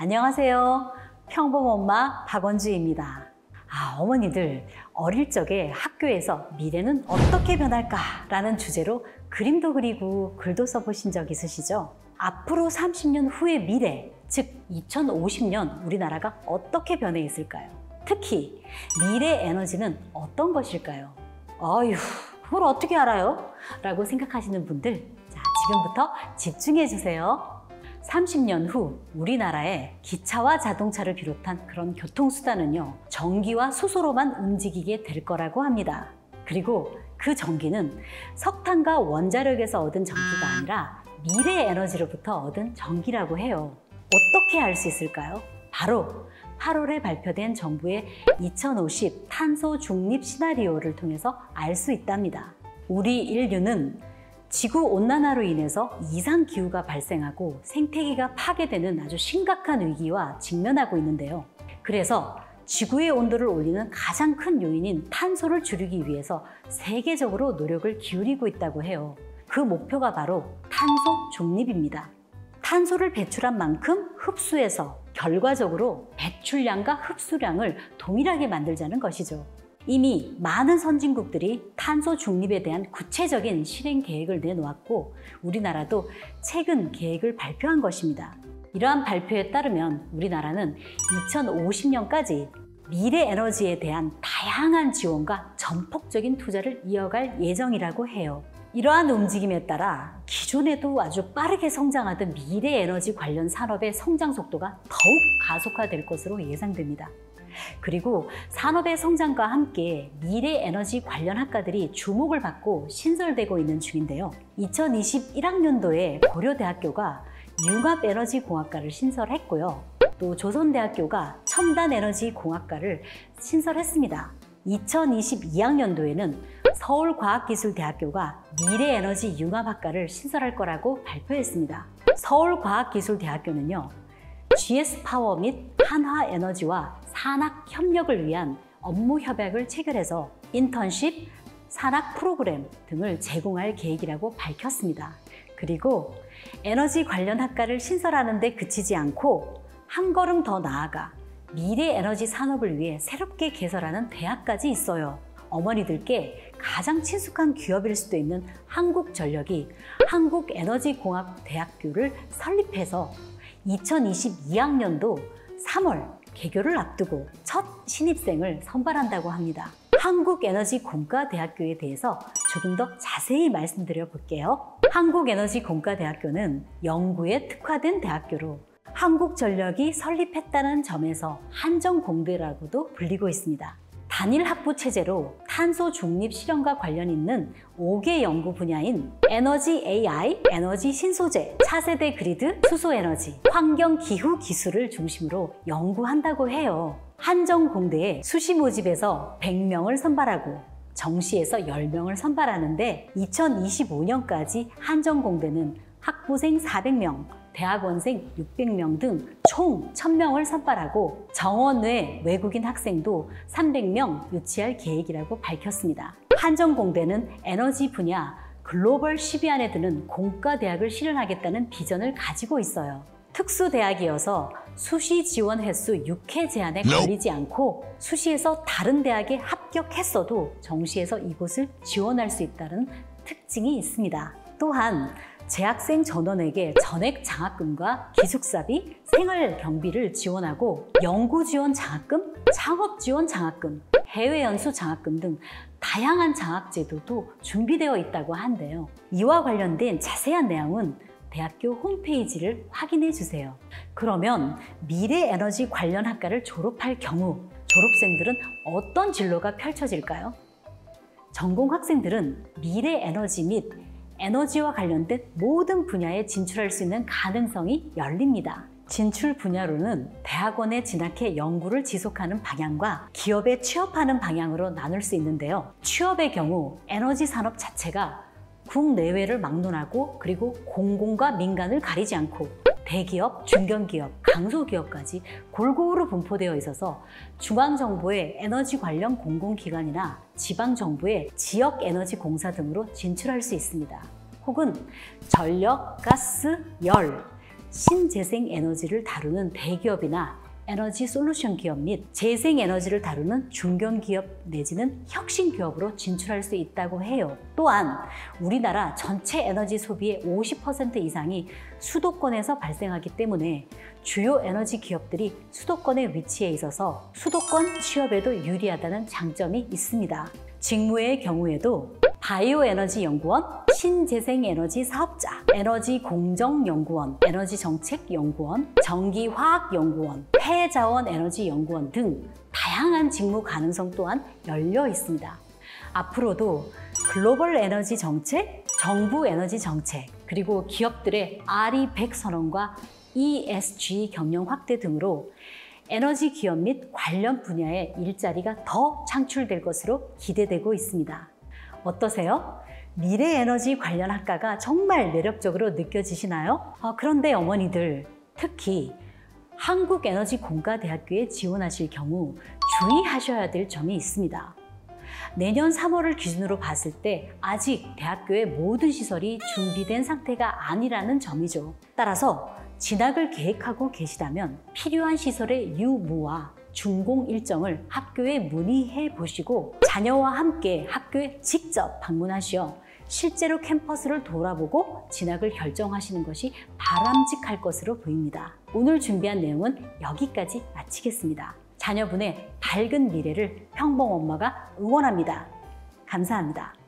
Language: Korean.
안녕하세요. 평범엄마 박원주입니다. 어머니들 어릴 적에 학교에서 미래는 어떻게 변할까? 라는 주제로 그림도 그리고 글도 써보신 적 있으시죠? 앞으로 30년 후의 미래, 즉 2050년 우리나라가 어떻게 변해 있을까요? 특히 미래 에너지는 어떤 것일까요? 어휴, 그걸 어떻게 알아요? 라고 생각하시는 분들, 자, 지금부터 집중해 주세요. 30년 후 우리나라의 기차와 자동차를 비롯한 그런 교통수단은요, 전기와 수소로만 움직이게 될 거라고 합니다. 그리고 그 전기는 석탄과 원자력에서 얻은 전기가 아니라 미래 에너지로부터 얻은 전기라고 해요. 어떻게 알 수 있을까요? 바로 8월에 발표된 정부의 2050 탄소 중립 시나리오를 통해서 알 수 있답니다. 우리 인류는 지구온난화로 인해서 이상기후가 발생하고 생태계가 파괴되는 아주 심각한 위기와 직면하고 있는데요. 그래서 지구의 온도를 올리는 가장 큰 요인인 탄소를 줄이기 위해서 세계적으로 노력을 기울이고 있다고 해요. 그 목표가 바로 탄소 중립입니다. 탄소를 배출한 만큼 흡수해서 결과적으로 배출량과 흡수량을 동일하게 만들자는 것이죠. 이미 많은 선진국들이 탄소 중립에 대한 구체적인 실행 계획을 내놓았고 우리나라도 최근 계획을 발표한 것입니다. 이러한 발표에 따르면 우리나라는 2050년까지 미래 에너지에 대한 다양한 지원과 전폭적인 투자를 이어갈 예정이라고 해요. 이러한 움직임에 따라 기존에도 아주 빠르게 성장하던 미래 에너지 관련 산업의 성장 속도가 더욱 가속화될 것으로 예상됩니다. 그리고 산업의 성장과 함께 미래 에너지 관련 학과들이 주목을 받고 신설되고 있는 중인데요. 2021학년도에 고려대학교가 융합에너지공학과를 신설했고요. 또 조선대학교가 첨단에너지공학과를 신설했습니다. 2022학년도에는 서울과학기술대학교가 미래에너지 융합학과를 신설할 거라고 발표했습니다. 서울과학기술대학교는요, GS파워 및 한화에너지와 산학협력을 위한 업무 협약을 체결해서 인턴십, 산학 프로그램 등을 제공할 계획이라고 밝혔습니다. 그리고 에너지 관련 학과를 신설하는 데 그치지 않고 한 걸음 더 나아가 미래 에너지 산업을 위해 새롭게 개설하는 대학까지 있어요. 어머니들께 가장 친숙한 기업일 수도 있는 한국전력이 한국에너지공학대학교를 설립해서 2022학년도 3월 개교를 앞두고 첫 신입생을 선발한다고 합니다. 한국에너지공과대학교에 대해서 조금 더 자세히 말씀드려 볼게요. 한국에너지공과대학교는 연구에 특화된 대학교로 한국전력이 설립했다는 점에서 한정공대라고도 불리고 있습니다. 단일 학부 체제로 탄소 중립 실현과 관련 있는 5개 연구 분야인 에너지 AI, 에너지 신소재, 차세대 그리드, 수소에너지, 환경 기후 기술을 중심으로 연구한다고 해요. 한정공대에 수시 모집에서 100명을 선발하고 정시에서 10명을 선발하는데 2025년까지 한정공대는 학부생 400명, 대학원생 600명 등 총 1000명을 선발하고 정원 외 외국인 학생도 300명 유치할 계획이라고 밝혔습니다. 한정공대는 에너지 분야 글로벌 10위 안에 드는 공과대학을 실현하겠다는 비전을 가지고 있어요. 특수대학이어서 수시 지원 횟수 6회 제한에 걸리지 않고 수시에서 다른 대학에 합격했어도 정시에서 이곳을 지원할 수 있다는 특징이 있습니다. 또한 재학생 전원에게 전액 장학금과 기숙사비, 생활경비를 지원하고 연구지원 장학금, 창업지원 장학금, 해외연수 장학금 등 다양한 장학제도도 준비되어 있다고 한데요. 이와 관련된 자세한 내용은 대학교 홈페이지를 확인해 주세요. 그러면 미래에너지 관련 학과를 졸업할 경우 졸업생들은 어떤 진로가 펼쳐질까요? 전공 학생들은 미래에너지 및 에너지와 관련된 모든 분야에 진출할 수 있는 가능성이 열립니다. 진출 분야로는 대학원에 진학해 연구를 지속하는 방향과 기업에 취업하는 방향으로 나눌 수 있는데요. 취업의 경우 에너지 산업 자체가 국내외를 막론하고 그리고 공공과 민간을 가리지 않고 대기업, 중견기업, 강소기업까지 골고루 분포되어 있어서 중앙정부의 에너지 관련 공공기관이나 지방정부의 지역에너지공사 등으로 진출할 수 있습니다. 혹은 전력, 가스, 열, 신재생 에너지를 다루는 대기업이나 에너지 솔루션 기업 및 재생에너지를 다루는 중견기업 내지는 혁신기업으로 진출할 수 있다고 해요. 또한 우리나라 전체 에너지 소비의 50% 이상이 수도권에서 발생하기 때문에 주요 에너지 기업들이 수도권에 위치해 있어서 수도권 취업에도 유리하다는 장점이 있습니다. 직무의 경우에도 바이오에너지 연구원, 신재생에너지 사업자, 에너지공정연구원, 에너지정책연구원, 전기화학연구원, 폐자원에너지연구원 등 다양한 직무 가능성 또한 열려 있습니다. 앞으로도 글로벌 에너지 정책, 정부 에너지 정책, 그리고 기업들의 RE100 선언과 ESG 경영 확대 등으로 에너지 기업 및 관련 분야의 일자리가 더 창출될 것으로 기대되고 있습니다. 어떠세요? 미래 에너지 관련 학과가 정말 매력적으로 느껴지시나요? 그런데 어머니들, 특히 한국에너지공과대학교에 지원하실 경우 주의하셔야 될 점이 있습니다. 내년 3월을 기준으로 봤을 때 아직 대학교의 모든 시설이 준비된 상태가 아니라는 점이죠. 따라서 진학을 계획하고 계시다면 필요한 시설의 유무와 준공 일정을 학교에 문의해 보시고 자녀와 함께 학교에 직접 방문하시어 실제로 캠퍼스를 돌아보고 진학을 결정하시는 것이 바람직할 것으로 보입니다. 오늘 준비한 내용은 여기까지 마치겠습니다. 자녀분의 밝은 미래를 평범엄마가 응원합니다. 감사합니다.